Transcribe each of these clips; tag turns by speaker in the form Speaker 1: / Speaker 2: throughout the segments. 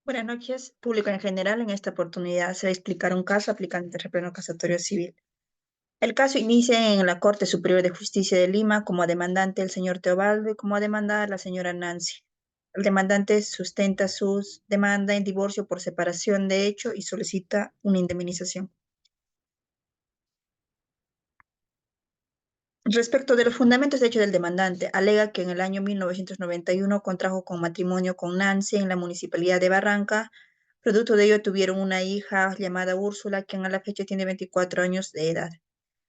Speaker 1: Buenas noches, público en general. En esta oportunidad se va a explicar un caso aplicante del pleno casatorio civil. El caso inicia en la Corte Superior de Justicia de Lima como demandante el señor Teobaldo y como demandada la señora Nancy. El demandante sustenta su demanda en divorcio por separación de hecho y solicita una indemnización. Respecto de los fundamentos de hecho del demandante, alega que en el año 1991 contrajo con matrimonio con Nancy en la municipalidad de Barranca. Producto de ello tuvieron una hija llamada Úrsula, quien a la fecha tiene 24 años de edad.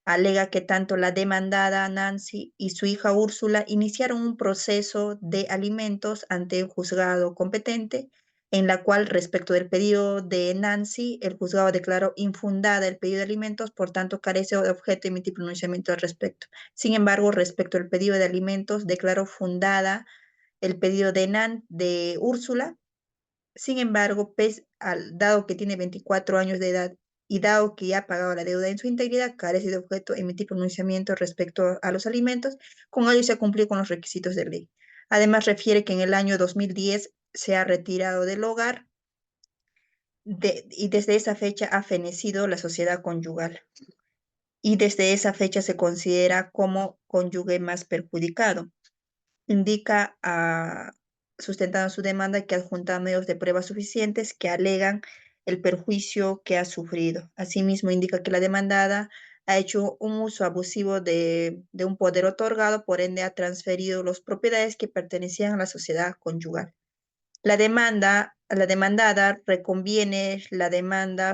Speaker 1: Alega que tanto la demandada Nancy y su hija Úrsula iniciaron un proceso de alimentos ante un juzgado competente, en la cual respecto del pedido de Nancy, el juzgado declaró infundada el pedido de alimentos, por tanto carece de objeto de emitir pronunciamiento al respecto. Sin embargo, respecto al pedido de alimentos, declaró fundada el pedido de Úrsula. Sin embargo, dado que tiene 24 años de edad y dado que ya ha pagado la deuda en su integridad, carece de objeto emitir pronunciamiento respecto a los alimentos, con ello se ha cumplido con los requisitos de ley. Además, refiere que en el año 2010 se ha retirado del hogar y desde esa fecha ha fenecido la sociedad conyugal. Y desde esa fecha se considera como cónyuge más perjudicado. Indica, sustentando su demanda, que adjunta medios de prueba suficientes que alegan el perjuicio que ha sufrido. Asimismo, indica que la demandada ha hecho un uso abusivo de un poder otorgado, por ende ha transferido las propiedades que pertenecían a la sociedad conyugal. La demandada reconviene la demanda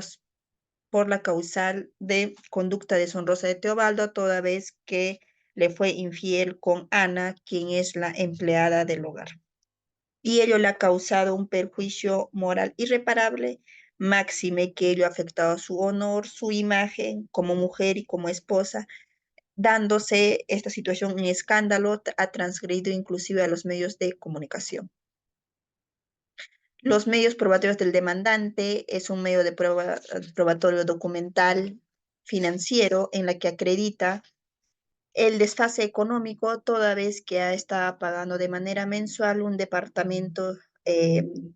Speaker 1: por la causal de conducta deshonrosa de Teobaldo, toda vez que le fue infiel con Ana, quien es la empleada del hogar. Y ello le ha causado un perjuicio moral irreparable, máxime que ello ha afectado a su honor, su imagen como mujer y como esposa, dándose esta situación un escándalo, ha transgredido inclusive a los medios de comunicación. Los medios probatorios del demandante es un medio de prueba, probatorio documental financiero en la que acredita el desfase económico, toda vez que está pagando de manera mensual un departamento,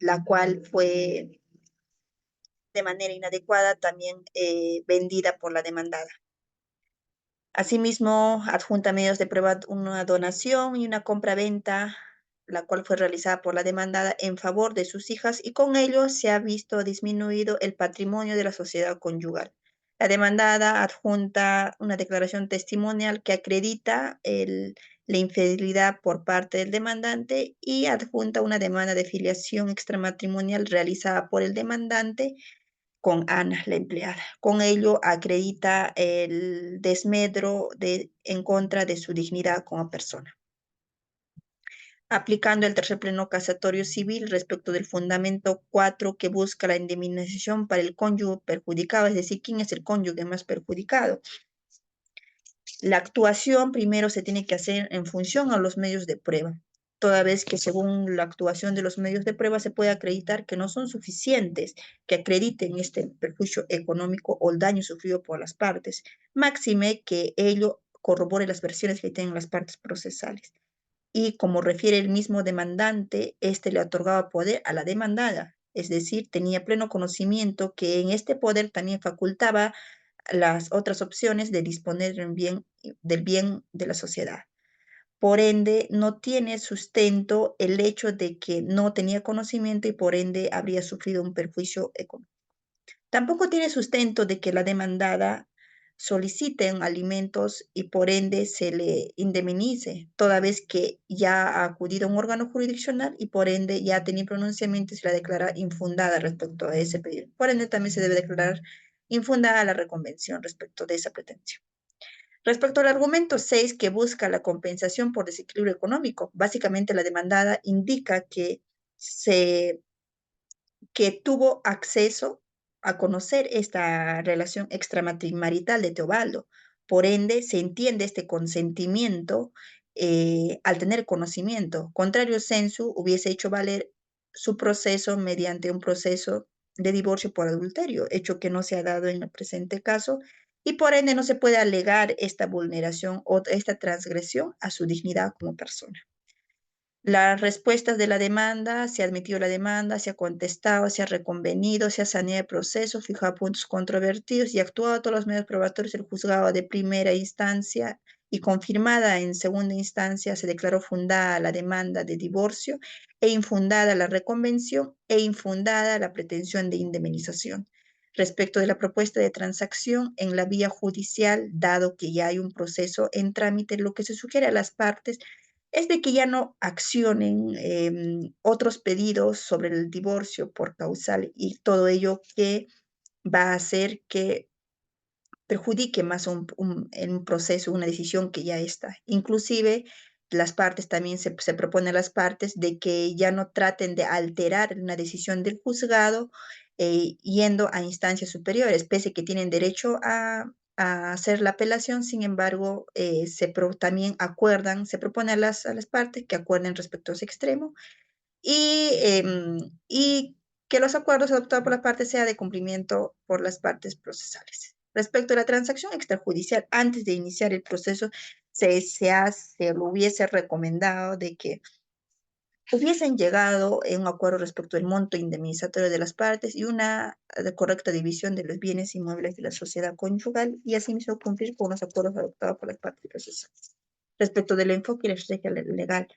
Speaker 1: la cual fue de manera inadecuada también vendida por la demandada. Asimismo, adjunta medios de prueba una donación y una compra-venta, la cual fue realizada por la demandada en favor de sus hijas, y con ello se ha visto disminuido el patrimonio de la sociedad conyugal. La demandada adjunta una declaración testimonial que acredita la infidelidad por parte del demandante y adjunta una demanda de filiación extramatrimonial realizada por el demandante con Ana, la empleada. Con ello acredita el desmedro en contra de su dignidad como persona. Aplicando el tercer pleno casatorio civil respecto del fundamento 4, que busca la indemnización para el cónyuge perjudicado, es decir, ¿quién es el cónyuge más perjudicado? La actuación primero se tiene que hacer en función a los medios de prueba, toda vez que según la actuación de los medios de prueba se puede acreditar que no son suficientes que acrediten este perjuicio económico o el daño sufrido por las partes, máxime que ello corrobore las versiones que tienen las partes procesales. Y como refiere el mismo demandante, este le otorgaba poder a la demandada, es decir, tenía pleno conocimiento que en este poder también facultaba las otras opciones de disponer del bien de la sociedad. Por ende, no tiene sustento el hecho de que no tenía conocimiento y por ende habría sufrido un perjuicio económico. Tampoco tiene sustento de que la demandada solicite alimentos y por ende se le indemnice, toda vez que ya ha acudido a un órgano jurisdiccional y por ende ya ha tenido pronunciamiento y se la declara infundada respecto a ese pedido. Por ende, también se debe declarar infundada la reconvención respecto de esa pretensión. Respecto al argumento 6, que busca la compensación por desequilibrio económico, básicamente la demandada indica que tuvo acceso a conocer esta relación extramatrimarital de Teobaldo. Por ende, se entiende este consentimiento al tener conocimiento. Contrario sensu, hubiese hecho valer su proceso mediante un proceso de divorcio por adulterio, hecho que no se ha dado en el presente caso, y por ende no se puede alegar esta vulneración o esta transgresión a su dignidad como persona. Las respuestas de la demanda, se ha admitido la demanda, se ha contestado, se ha reconvenido, se ha saneado el proceso, fijado puntos controvertidos y actuado todos los medios probatorios. El juzgado de primera instancia y confirmada en segunda instancia se declaró fundada la demanda de divorcio e infundada la reconvención e infundada la pretensión de indemnización. Respecto de la propuesta de transacción en la vía judicial, dado que ya hay un proceso en trámite, lo que se sugiere a las partes es de que ya no accionen otros pedidos sobre el divorcio por causal y todo ello que va a hacer que perjudique más en un proceso, una decisión que ya está. Inclusive las partes también se propone a las partes de que ya no traten de alterar una decisión del juzgado yendo a instancias superiores, pese que tienen derecho a hacer la apelación. Sin embargo, también acuerdan, se propone a las partes que acuerden respecto a ese extremo y que los acuerdos adoptados por las partes sea de cumplimiento por las partes procesales. Respecto a la transacción extrajudicial, antes de iniciar el proceso, se lo hubiese recomendado de que hubiesen llegado a un acuerdo respecto al monto indemnizatorio de las partes y una correcta división de los bienes inmuebles de la sociedad conyugal y asimismo cumplir con los acuerdos adoptados por las partes procesales. Respecto del enfoque y la estrategia legal,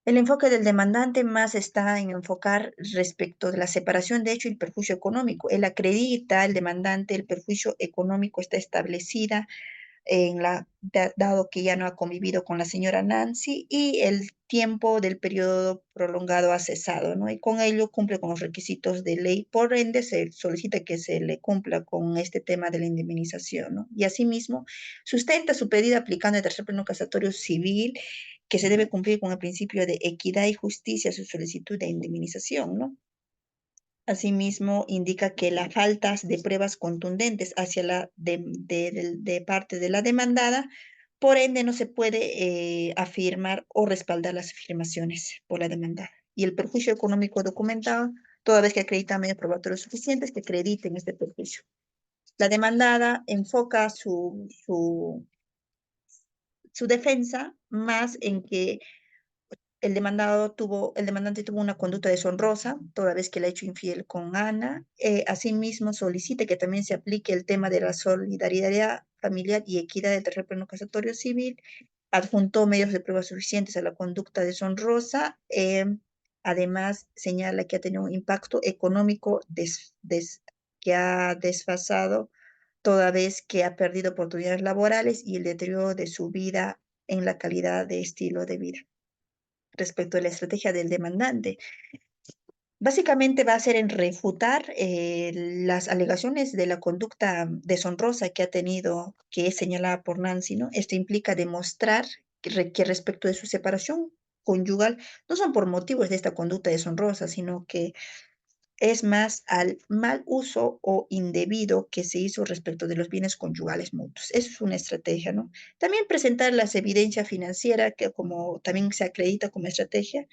Speaker 1: el enfoque del demandante más está en enfocar respecto de la separación de hecho y el perjuicio económico. Él acredita, el demandante, el perjuicio económico está establecida dado que ya no ha convivido con la señora Nancy y el tiempo del periodo prolongado ha cesado, ¿no? Y con ello cumple con los requisitos de ley. Por ende, se solicita que se le cumpla con este tema de la indemnización, ¿no? Y asimismo, sustenta su pedido aplicando el tercer pleno casatorio civil que se debe cumplir con el principio de equidad y justicia su solicitud de indemnización, ¿no? Asimismo, indica que las faltas de pruebas contundentes hacia de parte de la demandada, por ende, no se puede afirmar o respaldar las afirmaciones por la demandada. Y el perjuicio económico documentado, toda vez que acredita medios probatorios suficientes que acrediten este perjuicio. La demandada enfoca su defensa más en que el demandante tuvo una conducta deshonrosa, toda vez que le ha hecho infiel con Ana. Asimismo, solicita que también se aplique el tema de la solidaridad familiar y equidad del tercer pleno casatorio civil. Adjuntó medios de prueba suficientes a la conducta deshonrosa. Además, señala que ha tenido un impacto económico que ha desfasado, toda vez que ha perdido oportunidades laborales y el deterioro de su vida en la calidad de estilo de vida. Respecto a la estrategia del demandante, básicamente va a ser en refutar las alegaciones de la conducta deshonrosa que ha tenido, que es señalada por Nancy, ¿no? Esto implica demostrar que respecto de su separación conyugal no son por motivos de esta conducta deshonrosa, sino que es más al mal uso o indebido que se hizo respecto de los bienes conyugales mutuos. Eso es una estrategia, ¿no? También presentar las evidencias financieras, que como también se acredita como estrategia,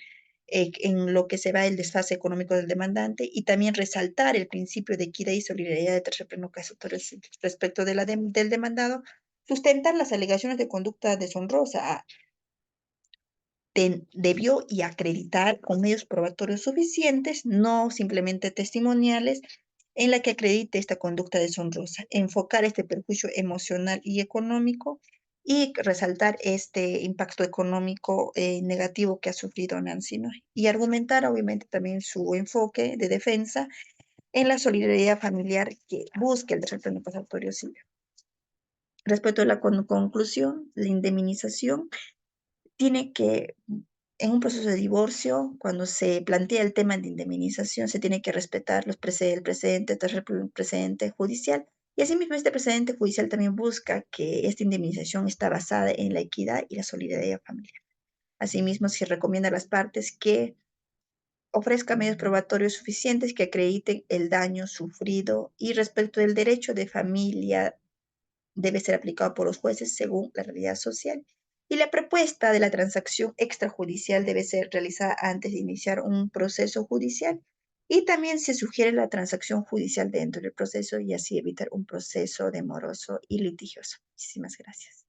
Speaker 1: en lo que se va el desfase económico del demandante y también resaltar el principio de equidad y solidaridad de tercer pleno casatorio respecto del demandado, sustentar las alegaciones de conducta deshonrosa, debió y acreditar con medios probatorios suficientes, no simplemente testimoniales, en la que acredite esta conducta deshonrosa, enfocar este perjuicio emocional y económico y resaltar este impacto económico negativo que ha sufrido Nancy, ¿no? Y argumentar obviamente también su enfoque de defensa en la solidaridad familiar que busca el tercer pleno pasatorio civil. Respecto a la conclusión, la indemnización tiene que, en un proceso de divorcio, cuando se plantea el tema de indemnización, se tiene que respetar el precedente, el precedente judicial. Y asimismo, este precedente judicial también busca que esta indemnización está basada en la equidad y la solidaridad familiar. Asimismo, se recomienda a las partes que ofrezcan medios probatorios suficientes que acrediten el daño sufrido y respecto del derecho de familia debe ser aplicado por los jueces según la realidad social. Y la propuesta de la transacción extrajudicial debe ser realizada antes de iniciar un proceso judicial. Y también se sugiere la transacción judicial dentro del proceso y así evitar un proceso demoroso y litigioso. Muchísimas gracias.